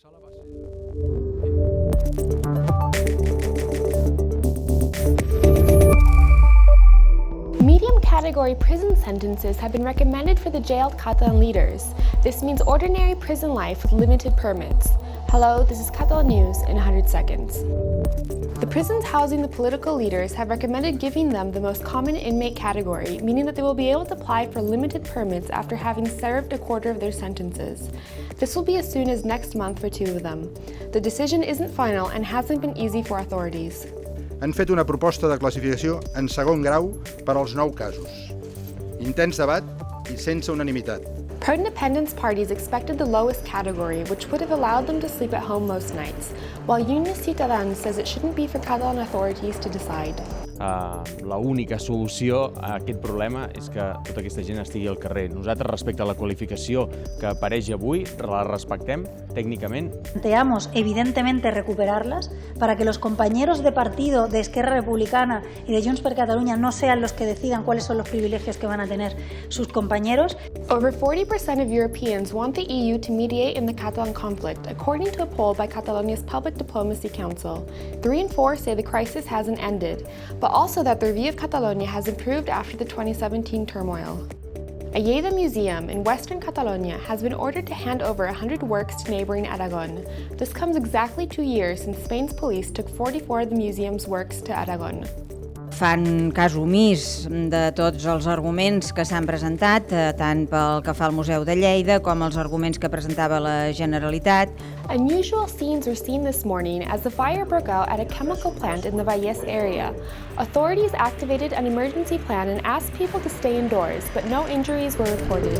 Medium category prison sentences have been recommended for the jailed Catalan leaders. This means ordinary prison life with limited permits. Hello, this is Catalan News in 100 seconds. The prisons housing the political leaders have recommended giving them the most common inmate category, meaning that they will be able to apply for limited permits after having served a quarter of their sentences. This will be as soon as next month for 2 of them. The decision isn't final and hasn't been easy for authorities. Han fet una proposta de classificació en segon grau per als 9 casos. Intens debat i sense unanimitat. Pro-independence parties expected the lowest category, which would have allowed them to sleep at home most nights, while Unió Ciutadans says it shouldn't be for Catalan authorities to decide. La única solució a aquest problema és que tota aquesta gent estigui al carrer. Nosaltres, respecte a la qualificació que apareix avui, la respectem tècnicament. Planteamos, evidentemente, recuperarlas para que los compañeros de partido de Esquerra Republicana y de Junts per Catalunya no sean los que decidan cuáles son los privilegios que van a tener sus compañeros. Over 40% of Europeans want the EU to mediate in the Catalan conflict, according to a poll by Catalonia's Public Diplomacy Council. 3 in 4 say the crisis hasn't ended, but also that their view of Catalonia has improved after the 2017 turmoil. A Lleida museum in western Catalonia has been ordered to hand over 100 works to neighboring Aragon. This comes exactly 2 years since Spain's police took 44 of the museum's works to Aragon. Fan cas omís de tots els arguments que s'han presentat, tant pel que fa al Museu de Lleida com els arguments que presentava la Generalitat. Unusual scenes were seen this morning as the fire broke out at a chemical plant in the Vallès area. Authorities activated an emergency plan and asked people to stay indoors, but no injuries were reported.